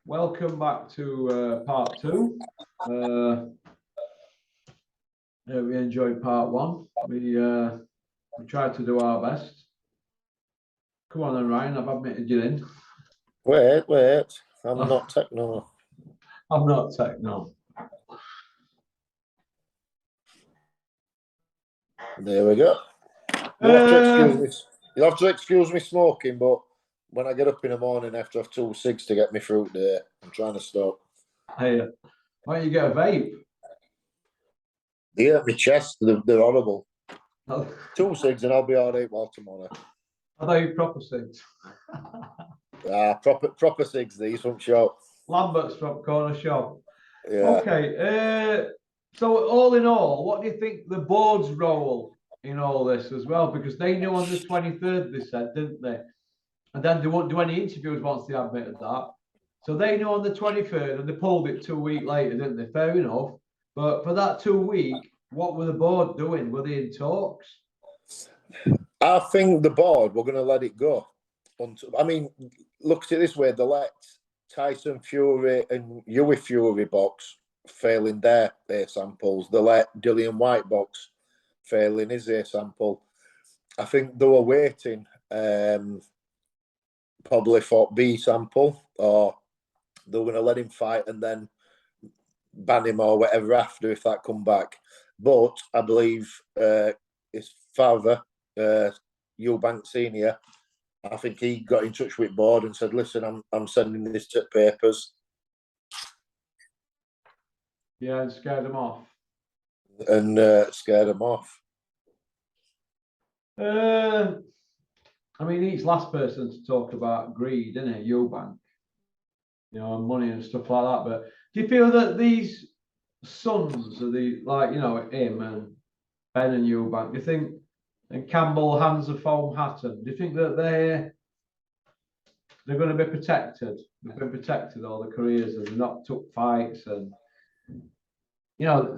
welcome back to part two. We enjoyed part one. We tried to do our best. Come on then, Ryan, I've admitted you in. Wait. I'm not techno. I'm not techno. There we go. You'll have to excuse me smoking, but when I get up in the morning, I have to have 2 cigs to get me through the day. I'm trying to stop. Hey, why don't you get a vape? They hurt my chest. They're horrible. 2 cigs and I'll be all right while tomorrow. I thought you proper cigs. Proper cigs, these from shop. Lambert's from corner shop. Yeah. Okay. So all in all, what do you think the board's role in all this as well? Because they knew on the 23rd, they said, didn't they? And then they won't do any interviews once they admitted that. So they knew on the 23rd, and they pulled it 2 weeks later, didn't they? Fair enough. But for that 2 week, what were the board doing? Were they in talks? I think the board were going to let it go. I mean, look at it this way: they let Tyson Fury and Huey Fury box fail in their A samples. They let Dillian White box fail in his A sample. I think they were waiting probably for B sample, or they were going to let him fight and then ban him or whatever after if that come back. But I believe his father, Eubank Senior, I think he got in touch with board and said, "Listen, I'm sending this to papers." Yeah, and scared them off. And scared them off. I mean, he's last person to talk about greed, isn't he? Eubank, you know, and money and stuff like that. But do you feel that these sons of the, like, you know, him and Ben and Eubank, do you think, and Campbell, Hands of Foam Hatton, do you think that they're going to be protected? They've been protected all the careers and not took fights, and you know,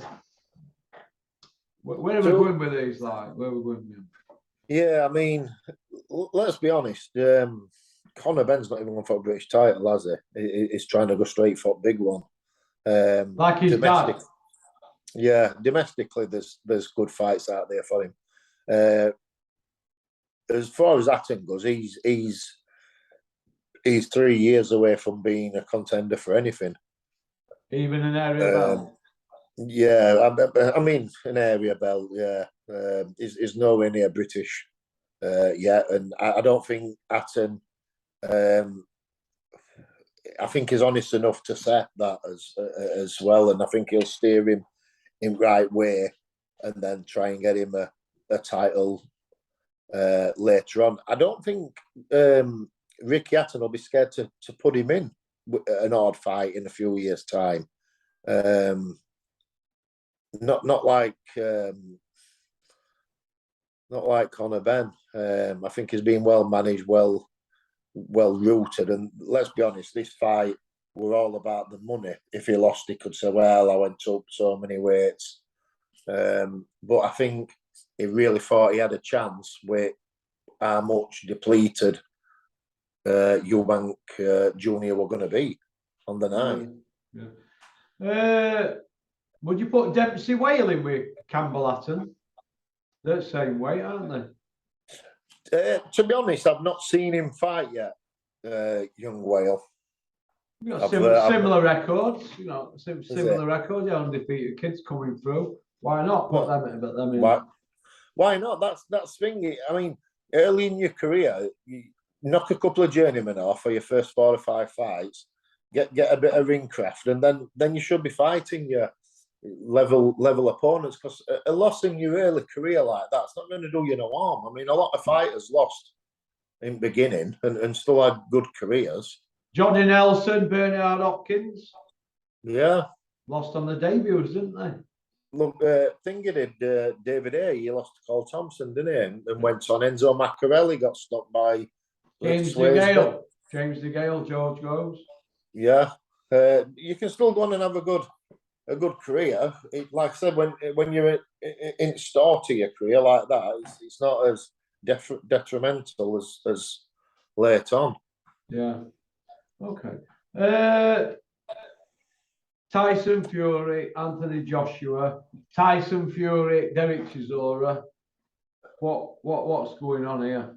where are we going with these? Like, where are we going with them? Yeah, I mean, let's be honest. Conor Ben's not even going for a British title, has he? He's trying to go straight for a big one. Like his dad. Yeah, domestically, there's good fights out there for him. As far as Hatton goes, he's 3 years away from being a contender for anything. Even an area belt. Yeah, I mean an area belt. Yeah, is nowhere near British yet, and I don't think Hatton. I think he's honest enough to say that as well, and I think he'll steer him in right way, and then try and get him a title later on. I don't think Ricky Hatton will be scared to put him in an odd fight in a few years' time. Not like Conor Ben. I think he's been well managed, well rooted, and let's be honest, this fight were all about the money. If he lost, he could say, "Well, I went up so many weights," but I think he really thought he had a chance with how much depleted Eubank Junior were going to be on the night. Yeah. Would you put Dempsey Whale in with Campbell Hatton? They're the same weight, aren't they? To be honest, I've not seen him fight yet, young Whale. You got similar records, you know, similar records. Yeah, undefeated kids coming through. Why not put them in? Why not? That's thingy. I mean, early in your career, you knock a couple of journeymen off for your first 4 or 5 fights, get a bit of ring craft, and then you should be fighting your level opponents, because a loss in your early career like that's not going to do you no harm. I mean, a lot of fighters lost in beginning and still had good careers. Johnny Nelson, Bernard Hopkins. Yeah. Lost on the debuts, didn't they? Look, Thingy did, David A. He lost to Cole Thompson, didn't he? And went on. Enzo Maccarelli got stopped by James DeGale, George Groves. Yeah. You can still go on and have a good career. Like I said, when you're in start of your career like that, it's not as detrimental as late on. Yeah. Okay. Tyson Fury, Anthony Joshua, Tyson Fury, Derek Chisora. What's going on here?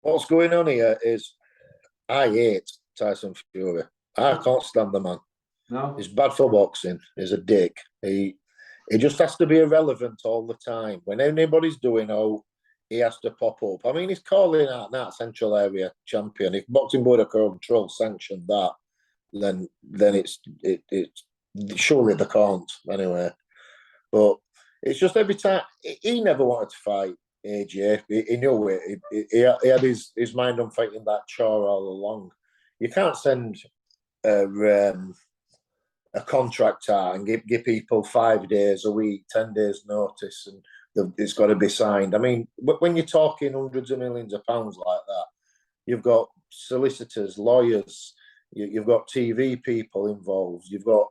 What's going on here is I hate Tyson Fury. I can't stand the man. No, He's bad for boxing. He's a dick. He just has to be irrelevant all the time. When anybody's doing he has to pop up. I mean, he's calling out that Central Area champion. If Boxing Board of Control sanctioned that, then it's surely they can't anyway. But it's just every time he never wanted to fight AJ. He knew it. He had his mind on fighting that chore all along. You can't send a contract out and give people 5 days a week, 10 days notice, and it's got to be signed. I mean, when you're talking hundreds of millions of pounds like that, you've got solicitors, lawyers, you've got TV people involved, you've got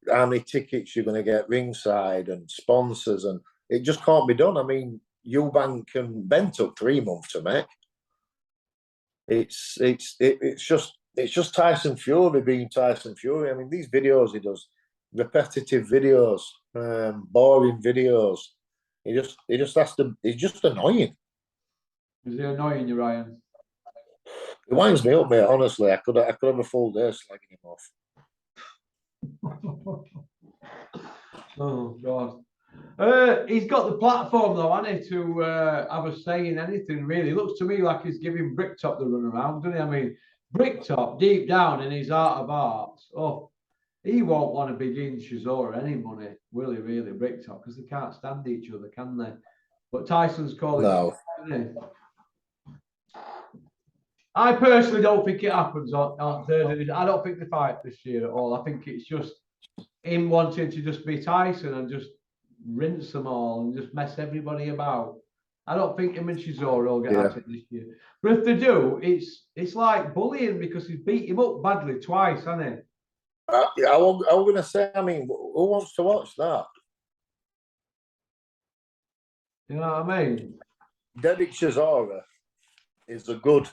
how many tickets you're going to get ringside and sponsors, and it just can't be done. I mean, Eubank and Ben took 3 months to make. It's just Tyson Fury being Tyson Fury. I mean, these videos he does, repetitive videos, boring videos. He just has to. He's just annoying. Is he annoying you, Ryan? It winds me up, mate. Honestly, I could have a full day slagging him off. Oh God. He's got the platform though, hasn't he, to have a say in anything really. It looks to me like he's giving Bricktop the run around, doesn't he? I mean, Bricktop, deep down in his heart of hearts, he won't want to begin Chisora any money, will he really, Bricktop? Because they can't stand each other, can they? But Tyson's calling. No. I personally don't think it happens on third. I don't think they fight this year at all. I think it's just him wanting to just be Tyson and just rinse them all and just mess everybody about. I don't think him and Chisora will get at it this year. But if they do, it's like bullying because he's beat him up badly twice, hasn't he? I was going to say, I mean, who wants to watch that? You know what I mean? Derek Chisora is a good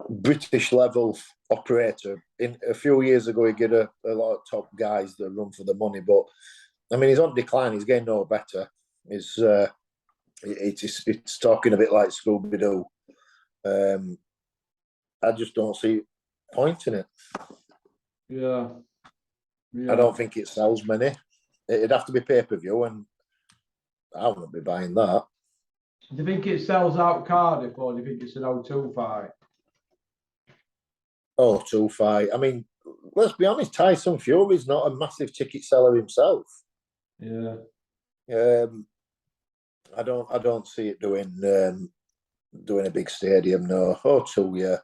British level operator. In a few years ago, he get a lot of top guys that run for the money, but I mean, he's on decline. He's getting no better. It's talking a bit like Scooby Doo. I just don't see point in it. Yeah. I don't think it sells many. It'd have to be pay-per-view, and I wouldn't be buying that. Do you think it sells out Cardiff, or do you think it's an O2 fight? O2 fight. I mean, let's be honest, Tyson Fury's not a massive ticket seller himself. Yeah. I don't see it doing a big stadium, no. O2, yeah.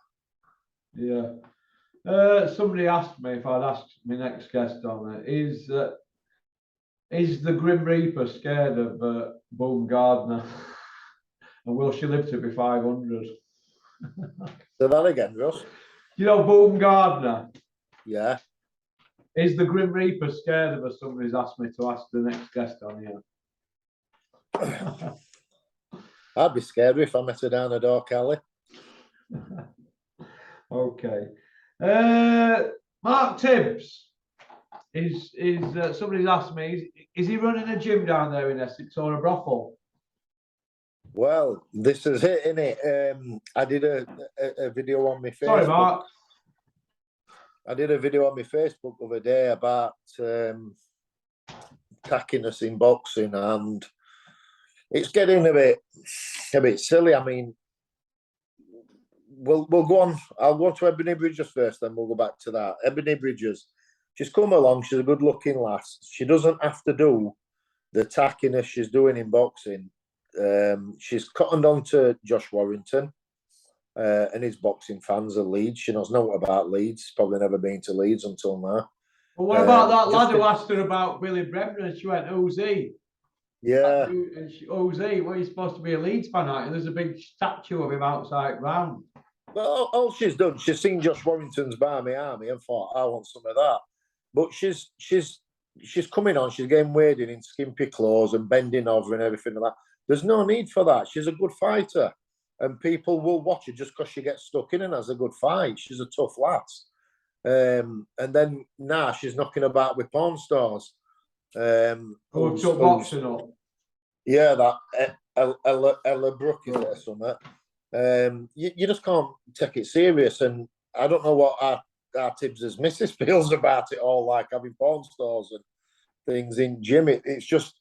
Yeah. Somebody asked me if I'd ask my next guest on it. Is the Grim Reaper scared of Boom Gardner? And will she live to be 500? Say that again, Russ. You know Boom Gardner? Yeah. Is the Grim Reaper scared of her? Somebody's asked me to ask the next guest on here. I'd be scared if I met her down a dark alley. Okay. Mark Tibbs is somebody's asked me, is he running a gym down there in Essex or a brothel? Well, this is it, isn't it? I did a video on my Facebook. Sorry, Mark. I did a video on my Facebook the other day about tackiness in boxing, and it's getting a bit silly. I mean, we'll go on. I'll go to Ebony Bridges first, then we'll go back to that. Ebony Bridges, she's come along. She's a good-looking lass. She doesn't have to do the tackiness she's doing in boxing. She's cottoned on to Josh Warrington and his boxing fans of Leeds. She knows nothing about Leeds. Probably never been to Leeds until now. Well, what about that lad who asked her about Billy Bremner and she went, who's he? Yeah. And she, who's he? Well, he's supposed to be a Leeds fan, aren't you? There's a big statue of him outside ground. Well, all she's done, she's seen Josh Warrington's Barmy Army and thought, I want some of that. But she's coming on, she's getting wading in skimpy clothes and bending over and everything like that. There's no need for that. She's a good fighter. and people will watch her just because she gets stuck in and has a good fight. She's a tough lass. And then now she's knocking about with porn stars. Took boxing up. Yeah, that Ella Brooke is it or something. You just can't take it serious, and I don't know what our Tibbs' missus feels about it all, like having porn stars and things in gym. It's just,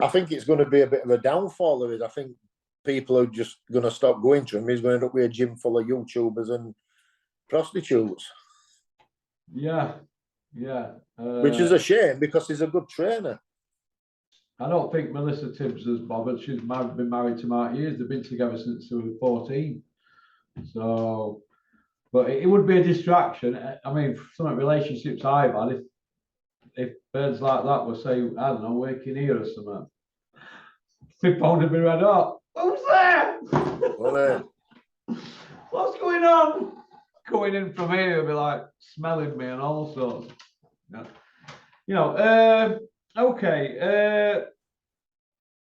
I think it's going to be a bit of a downfall of it. I think people are just going to stop going to him. He's going to end up with a gym full of YouTubers and prostitutes. Yeah. Which is a shame because he's a good trainer. I don't think Melissa Tibbs has bothered. She's been married to Mark years. They've been together since they were 14. So, but it would be a distraction. I mean, some of the relationships I've had, if birds like that were, say, I don't know, working here or something, my phone would be red hot. Who's there? What's going on? Going in from here, it'll be like smelling me and all sorts. Yeah. You know, okay.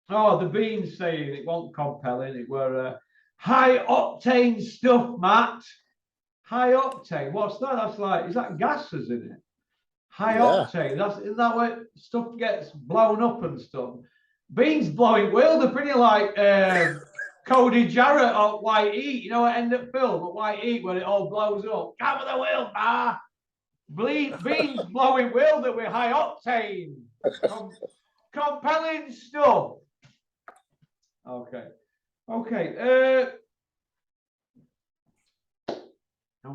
Oh, the Beans saying it wasn't compelling. It were high octane stuff, Matt. High octane. What's that? That's like, is that gases in it? High octane. Isn't that where stuff gets blown up and stuff? Beans blowing wheel. They're pretty like Cody Jarrett or White Heat. You know, at end of film at White Heat when it all blows up. Come with the wheel, bar. Beans blowing wheel that we're high octane. Compelling stuff. Okay. I'm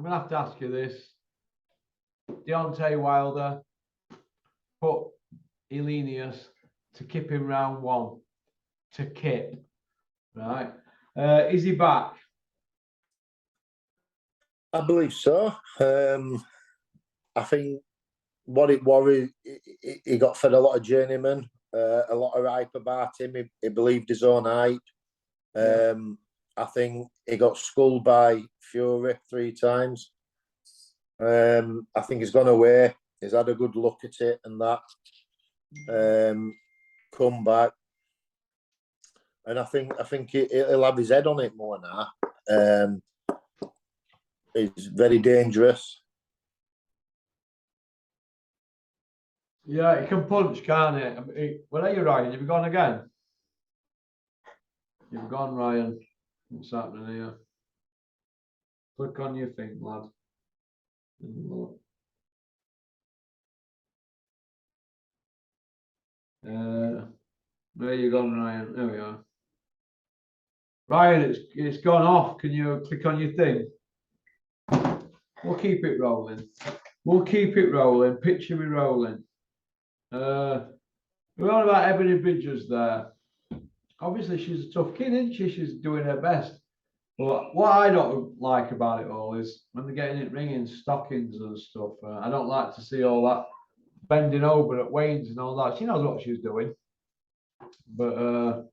gonna have to ask you this. Deontay Wilder put Elenius to Kip in round 1. To Kip. Right. Is he back? I believe so. I think what it was, he got fed a lot of journeymen, a lot of hype about him. He believed his own hype. I think he got schooled by Fury 3 times. I think he's gone away. He's had a good look at it and that. Come back. And I think he'll have his head on it more now. He's very dangerous. Yeah, he can punch, can't he? Where are you, Ryan? Have you gone again? You've gone, Ryan. What's happening here? Click on your thing, lad. Where you gone, Ryan? There we are. Ryan, it's gone off. Can you click on your thing? We'll keep it rolling. Picture me rolling. We're on about Ebony Bridges there. Obviously, she's a tough kid, isn't she? She's doing her best. But what I don't like about it all is when they're getting it ringing stockings and stuff. I don't like to see all that bending over at Wayne's and all that. She knows what she's doing. But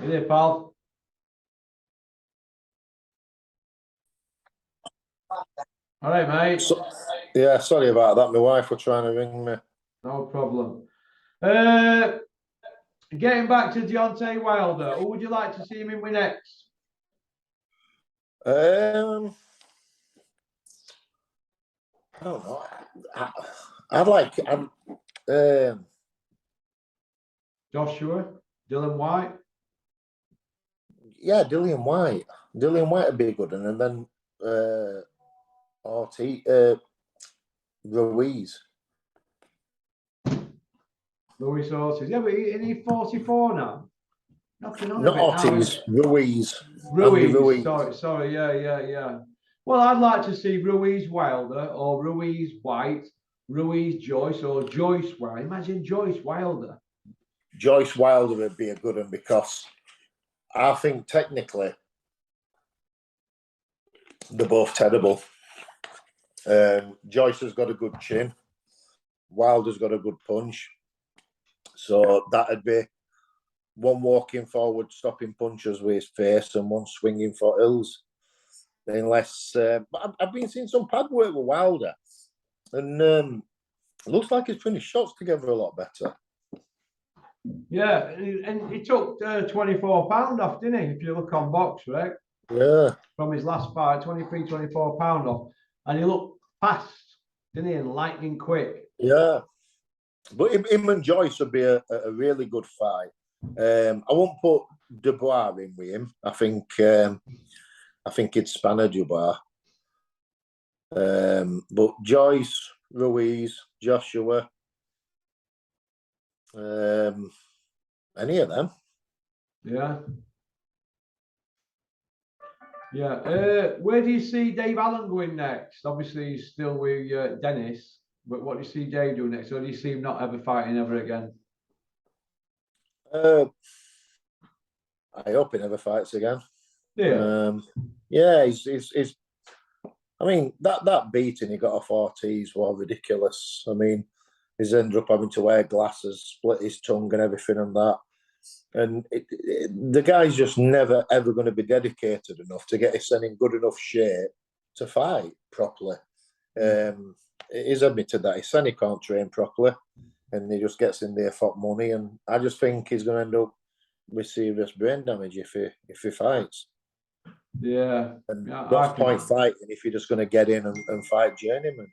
here, pal. All right, mate. Yeah, sorry about that. My wife was trying to ring me. No problem. Getting back to Deontay Wilder, who would you like to see him in with next? I don't know. I'd like Joshua, Dylan White. Yeah, Dillian White. Dillian White would be good, and then Ruiz. Luis Ortiz. Yeah, but isn't he 44 now? Not Ortiz, Ruiz. Ruiz. Sorry. Yeah. Well, I'd like to see Ruiz Wilder or Ruiz White, Ruiz Joyce or Joyce Wilder. Imagine Joyce Wilder. Joyce Wilder would be a good one because I think technically they're both terrible. Joyce has got a good chin. Wilder's got a good punch. So that'd be one walking forward, stopping punches with his face, and one swinging for hills. Unless, but I've been seeing some pad work with Wilder, and it looks like he's putting his shots together a lot better. Yeah, and he took £24 off, didn't he? If you look on Box, right? Yeah. From his last fight, 23, £24 off. And he looked fast, didn't he? And lightning quick. Yeah. But him and Joyce would be a really good fight. I won't put Dubois in with him. I think it's Spanner Dubois. But Joyce, Ruiz, Joshua, any of them. Yeah. Yeah. Where do you see Dave Allen going next? Obviously, he's still with Dennis. But what do you see Dave doing next? Or do you see him not ever fighting ever again? I hope he never fights again. Yeah. Yeah, he's I mean, that beating he got off Ortiz was ridiculous. I mean, he's ended up having to wear glasses, split his tongue and everything and that. And the guy's just never, ever going to be dedicated enough to get himself in good enough shape to fight properly. It is admitted that his son can't train properly and he just gets in there for money. And I just think he's going to end up with serious brain damage if he fights. Yeah. And what's point fighting if you're just going to get in and fight journeyman?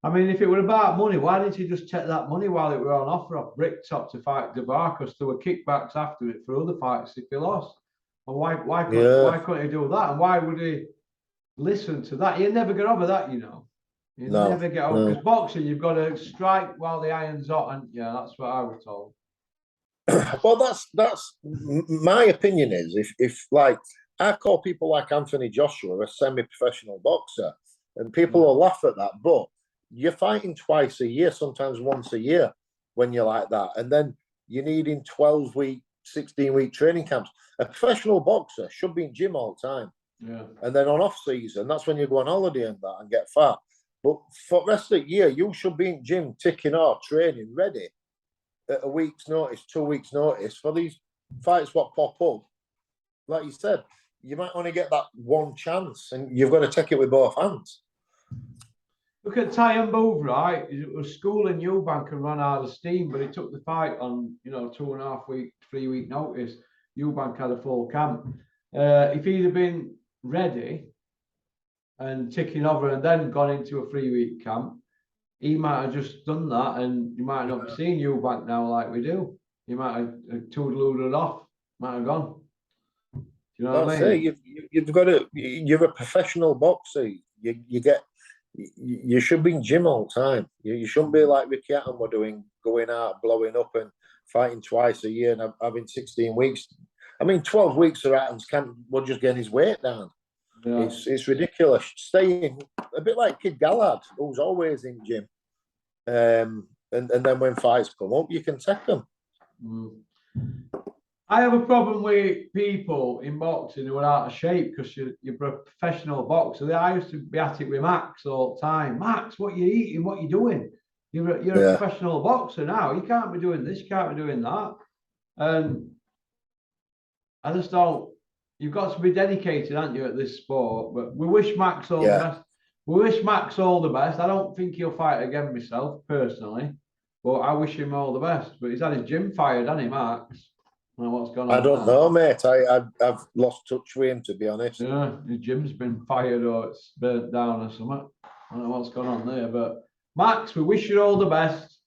I mean, if it were about money, why didn't he just take that money while it were on offer off Bricktop to fight Dubois? Because there were kickbacks after it for other fights if he lost. And why couldn't he do that? And why would he listen to that? He'd never get over that, you know. He'd never get over because boxing, you've got to strike while the iron's hot, and yeah, that's what I was told. Well, that's my opinion. Is if like I call people like Anthony Joshua a semi-professional boxer, and people will laugh at that, but you're fighting twice a year, sometimes once a year, when you're like that, and then you're needing 12-week, 16-week training camps. A professional boxer should be in gym all the time. Yeah. And then on off season, that's when you go on holiday and that and get fat. But for the rest of the year, you should be in gym, ticking off, training, ready at a week's notice, 2 weeks' notice for these fights what pop up. Like you said, you might only get that one chance and you've got to take it with both hands. Look at Ty and Booth, right? It was school in Eubank and ran out of steam, but he took the fight on, 2.5 week, 3 week notice. Eubank had a full camp. If he'd have been ready and ticking over and then gone into a 3 week camp, he might have just done that and you might not be seeing Eubank now like we do. You might have toodle-oodled off, might have gone. Do you know what I mean? You've got to, you're a professional boxer. You should be in gym all the time. You shouldn't be like Ricky Hatton were doing, going out, blowing up and fighting twice a year and having 16 weeks. I mean, 12 weeks of Hatton's camp, we're just getting his weight down. Yeah. It's ridiculous. Staying a bit like Kid Gallard, who's always in gym. And then when fights come up, you can take them. I have a problem with people in boxing who are out of shape because you're a professional boxer. I used to be at it with Max all the time. Max, what you eating? What you doing? You're a professional boxer now. You can't be doing this. You can't be doing that. And I just don't. You've got to be dedicated, aren't you, at this sport? But we wish Max all the best. We wish Max all the best. I don't think he'll fight again myself, personally. But I wish him all the best. But he's had his gym fired, hasn't he, Max? I don't know what's going on. I don't know, mate. I've lost touch with him, to be honest. Yeah, his gym's been fired or it's burnt down or something. I don't know what's going on there. But Max, we wish you all the best.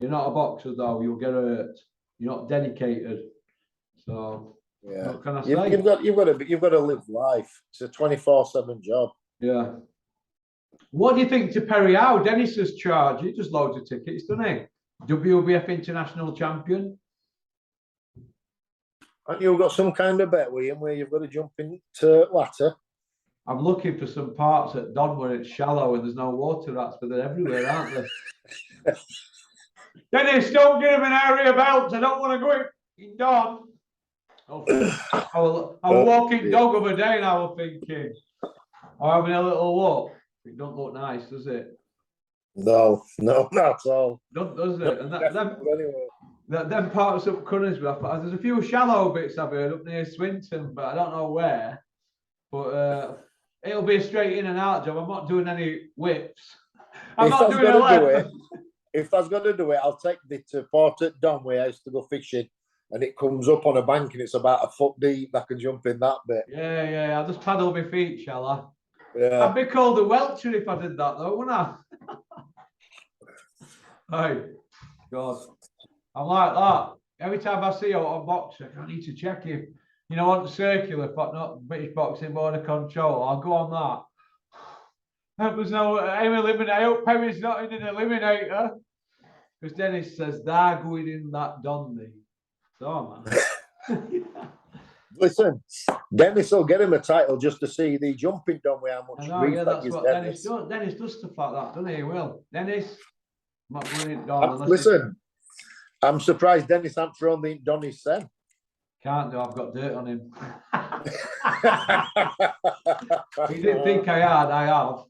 You're not a boxer, though. You'll get hurt. You're not dedicated. So... yeah, what can I say? You've got to live life. It's a 24/7 job. Yeah. What do you think to Perry Howe? Dennis has charged. He just loads of tickets, doesn't he? WBF international champion. And you've got some kind of bet with him where you've got to jump into ladder. I'm looking for some parts at Don where it's shallow and there's no water rats, but they're everywhere, aren't they? Dennis, don't give him an area belt. I don't want to go in Don. I was walking dog of a day and I was thinking, I'm having a little look. It don't look nice, does it? No, not at all. Does it? And them parts up Conisbrough, there's a few shallow bits I've heard up near Swinton, but I don't know where. But it'll be a straight in and out job. I'm not doing any whips. I'm not doing a left. if I was going to do it, I'll take the to Port at Don where I used to go fishing, and it comes up on a bank and it's about a foot deep. I can jump in that bit. Yeah. I'll just paddle my feet, shall I? Yeah. I'd be called a welcher if I did that, though, wouldn't I? Hey, God, I'm like that. Every time I see a boxer, I need to check him. You know, on the circular, but not British Boxing Board of Control. I'll go on that. There's no aim eliminator. I hope Perry's not in an eliminator. Because Dennis says they're going in that Dundee. So, man. Listen, Dennis will get him a title just to see the jumping done with how much I know, grief yeah, that that's gives what Dennis. Dennis does. Dennis does stuff like that, doesn't he? He will. Dennis, I'm not going in Don unless Listen, I'm surprised Dennis hasn't thrown the Donny's sen. Can't do. I've got dirt on him. He didn't think I had. I have.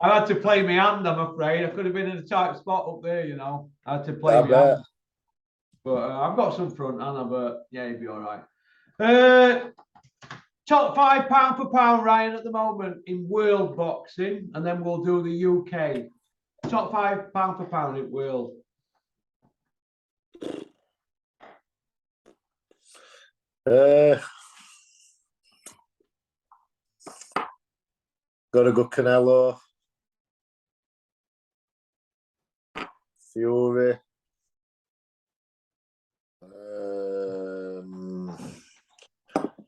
I had to play my hand, I'm afraid. I could have been in a tight spot up there, you know. I had to play my hand. But I've got some front, Anna, but yeah, he'd be all right. Top £5 per pound, Ryan, at the moment in world boxing, and then we'll do the UK. Top £5 per pound in world. Got a good Canelo. Fury.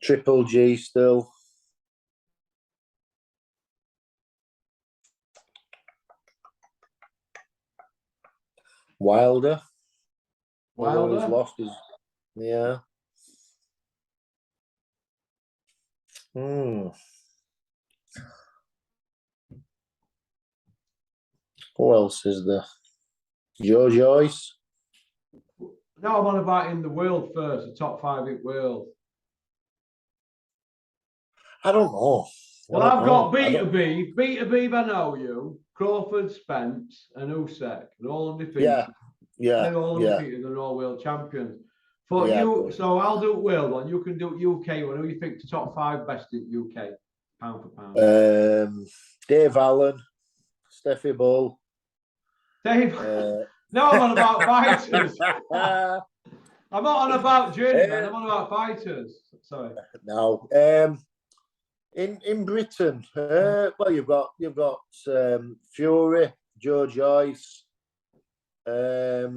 Triple G still. Wilder. Wilder. He's lost his. Yeah. Who else is there? Joe Joyce. No, I'm on about in the world first, the top 5 in world. I don't know. Well, I've got B2B, I know you, Crawford, Spence, and Usyk. They're all undefeated. Yeah. They're all undefeated. They're all world champions. For you, so I'll do world one. You can do UK one. Who you think the top 5 best in UK, pound for pound? Dave Allen, Steffi Bull. Dave. No, I'm on about fighters. I'm not on about journeymen. I'm on about fighters. Sorry. No. In Britain, well, you've got Fury, Joe Joyce. I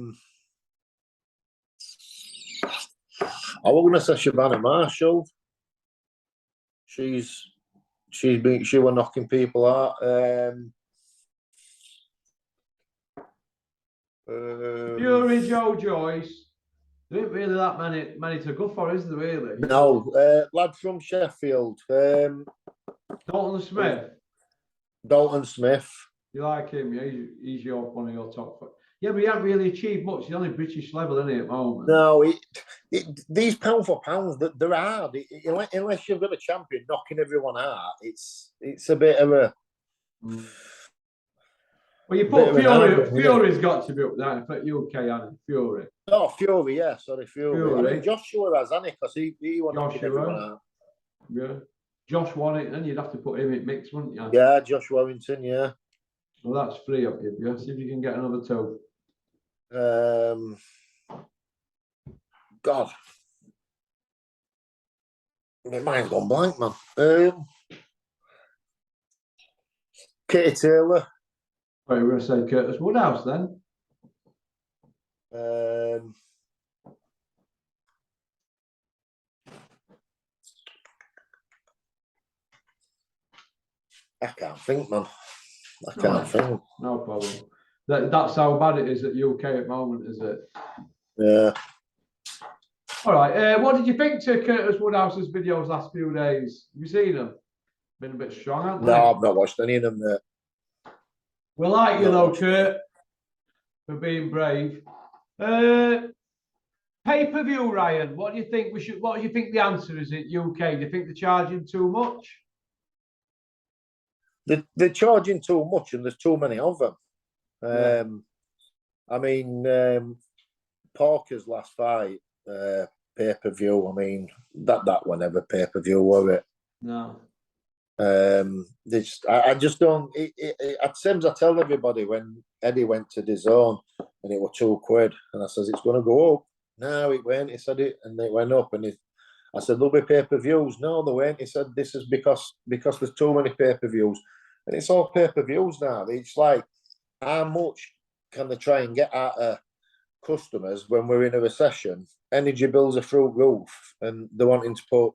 was going to say Shavannah Marshall. She was knocking people out. Fury, Joe Joyce. There ain't really that many to go for, is there really? No, lad from Sheffield. Dalton Smith. Dalton Smith. You like him? Yeah, he's one of your top 5. Yeah, but he hasn't really achieved much. He's only British level, isn't he, at the moment? No, these pound for pounds, they're hard. Unless you've got a champion knocking everyone out, it's a bit of a. Well, you put Fury. Fury's got to be up there. But UK, hasn't he? Fury. Oh, Fury, yeah, sorry, Fury. I mean, Joshua has, hasn't he? Because he won knocking everyone out. Yeah. Josh won it, then you'd have to put him in mix, wouldn't you? Yeah, Josh Warrington, yeah. Well, that's 3 I'll give you. See if you can get another 2. God. My mind's gone blank, man. Katie Taylor. Right, we're going to say Curtis Woodhouse then. I can't think, man. I can't think. No problem. That's how bad it is at UK at the moment, is it? Yeah. All right. What did you think to Curtis Woodhouse's videos last few days? Have you seen them? Been a bit strong, haven't they? No, I've not watched any of them yet. We like you though, Kurt, for being brave. Pay-per-view, Ryan. What do you think what do you think the answer is at UK? Do you think they're charging too much? They're charging too much, and there's too many of them. Yeah. I mean, Parker's last fight, pay-per-view. I mean, that whenever pay-per-view, were it? No. I just don't. Same as I tell everybody when Eddie went to DAZN and it was £2, and I says it's going to go up. No, it went. He said it, and it went up. And I said there'll be pay-per-views. No, there went. He said this is because there's too many pay-per-views, and it's all pay-per-views now. It's like how much can they try and get out of customers when we're in a recession? Energy bills are through the roof, and they're wanting to put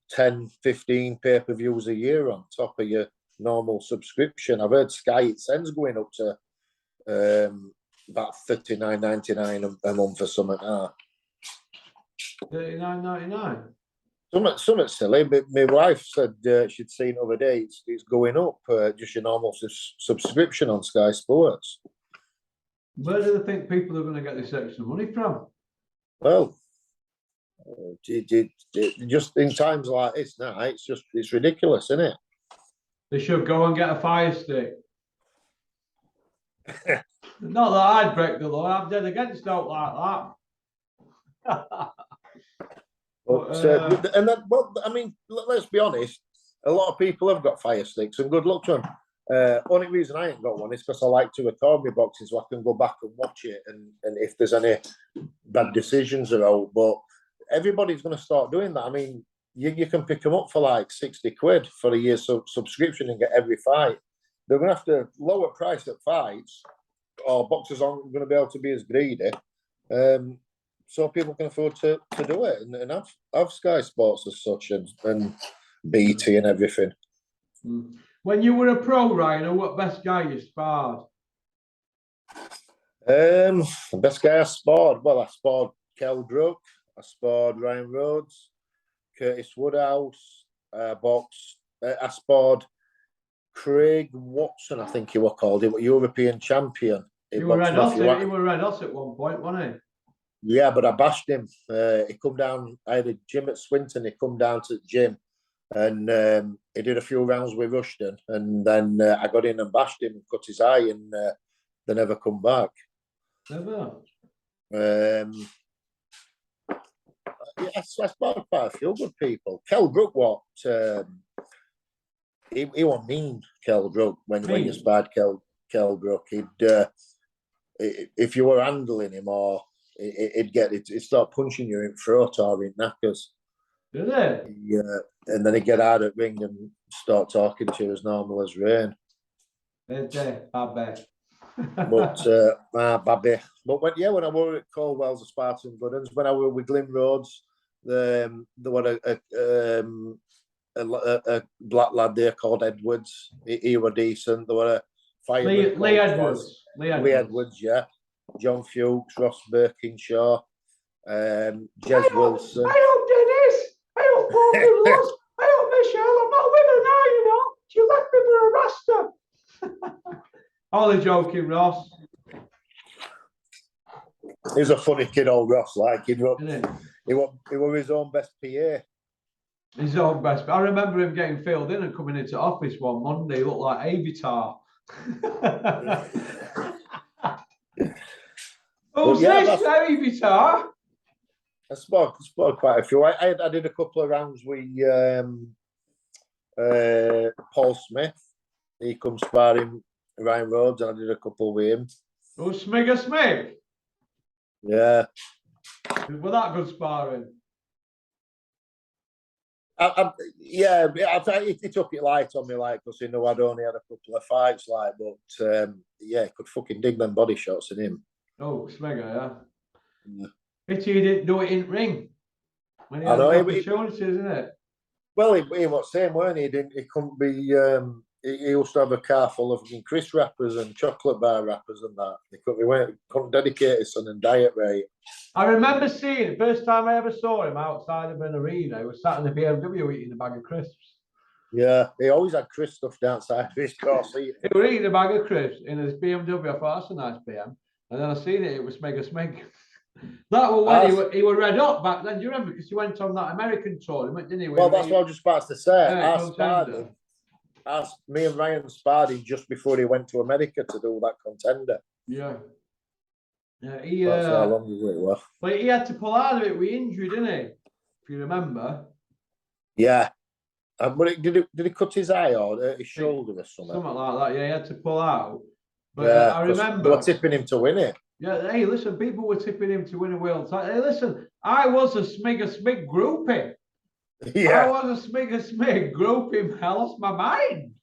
10, 15 pay-per-views a year on top of your normal subscription. I've heard Sky It Sends going up to about $39.99 a month or something. $39.99. Something silly. But my wife said she'd seen the other day it's going up, just your normal subscription on Sky Sports. Where do they think people are going to get this extra money from? Well, just in times like this now, it's ridiculous, isn't it? They should go and get a fire stick. Not that I'd break the law. I'm dead against stuff like that. And then, well, I mean, let's be honest. A lot of people have got fire sticks, and good luck to them. Only reason I ain't got one is because I like to record my boxing so I can go back and watch it, and if there's any bad decisions are out. But everybody's going to start doing that. I mean, you can pick them up for like £60 for a year's subscription and get every fight. They're going to have to lower price at fights, or boxers aren't going to be able to be as greedy. So people can afford to do it and have Sky Sports as such, and BT and everything. When you were a pro, Ryan, what best guy you sparred? The best guy I sparred? Well, I sparred Kell Brook, I sparred Ryan Rhodes, Curtis Woodhouse, I sparred Craig Watson, I think he was called. He was European champion. He was Red Hot at one point, wasn't he? Yeah, but I bashed him. He come down. I had a gym at Swinton. He come down to the gym, and he did a few rounds with Rushton, and then I got in and bashed him and cut his eye, and they never come back. Never. Yeah, I sparred quite a few good people. Kell Brook, he was mean. Kell Brook, when you sparred Kell Brook, if you were handling him, or he'd start punching you in throat or in knackers. Did it? Yeah, and then he'd get out at ring and start talking to you as normal as rain. Babby. But Babby. But when I were at Colwell's, the Spartan Buttons, when I were with Glyn Rhodes, there was a black lad there called Edwards. He was decent. There were a fireman Lee Edwards. Lee Edwards, yeah. John Fuchs, Ross Birkinshaw, Jez Wilson. I hope Dennis. I hope Paul lost. I hope Michelle. I'm not with her now, you know. She left me for a rasta. Only joking, Ross. He's a funny kid, old Ross. Like he was his own best PA. His own best. I remember him getting filled in and coming into office one Monday. He looked like Avitar. Oh, yeah, Avitar. I sparred quite a few. I did a couple of rounds with Paul Smith. He comes sparring Ryan Rhodes, and I did a couple with him. Oh, Smig. Yeah. Was that good sparring? He took it light on me, like, because I'd only had a couple of fights, like, but he could fucking dig them body shots in him. Oh, Smegger, yeah. Pity he didn't do it in ring. When he had opportunities, isn't it? Well, he was saying, weren't he? He couldn't be. He used to have a car full of crisp wrappers and chocolate bar wrappers and that. He couldn't dedicate his son and diet right. I remember seeing the first time I ever saw him outside of an arena. He was sat in the BMW eating a bag of crisps. Yeah, he always had crisp stuff outside of his car seat. He was eating a bag of crisps in his BMW. I thought, that's a nice BM. And then I seen it was Smeg. That was when he was red hot back then. Do you remember? Because he went on that American tournament, didn't he? Well, that's what I was just about to say. Me and Ryan sparred him just before he went to America to do that contender. Yeah. That's how long it was. But he had to pull out of it with injury, didn't he? If you remember. Yeah. But did he cut his eye or hurt his shoulder or something? Something like that. Yeah, he had to pull out. But Yeah, I 'cause remember they were tipping him to win it. Yeah, hey, listen, people were tipping him to win a world title. Hey, listen, I was a Smig groupie. I Yeah, was a Smig groupie. I lost my mind.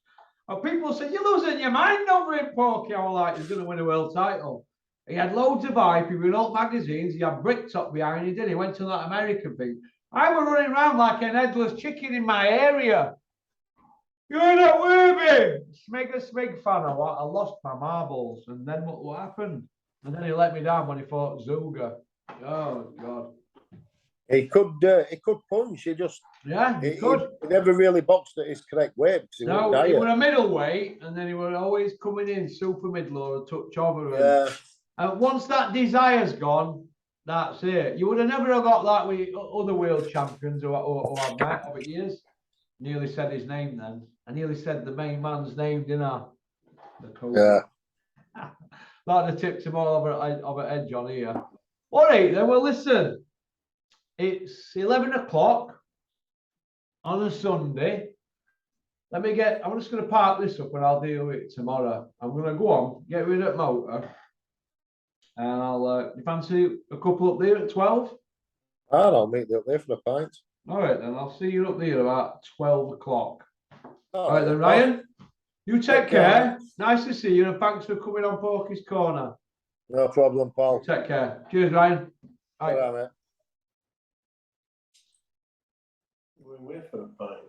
And people said, "You're losing your mind over him, Porky." I was like, "He's going to win a world title." He had loads of hype. He was in all magazines. He had Bricktop behind him, didn't he? Went to that American thing. I was running around like an headless chicken in my area. You're not with me. Smig fan. I lost my marbles. And then what happened? And then he let me down when he fought Zuga. Oh, God. he could punch. He just He could. He never really boxed at his correct weight because he No, wouldn't he was diet. a middleweight, and then he was always coming in super middle or a touch over. Yeah. And once that desire's gone, that's it. You would have never have got that with other world champions who I've met over years. Nearly said his name then. I nearly said the main man's name, didn't I? The coach. Yeah. That'd have tipped him all over edge on here. All right, then. Well, listen. It's 11 o'clock on a Sunday. I'm just going to park this up and I'll deal with it tomorrow. I'm going to go on, get rid of the motor. And you fancy a couple up there at 12? I'll meet you up there for a pint. All right, then. I'll see you up there about 12 o'clock. All right, then, Then, Ryan. You take care. care. Nice to see you, and thanks for coming on Porky's Corner. No problem, Paul. Take care. Cheers, Ryan. All right, mate. We're away for a pint.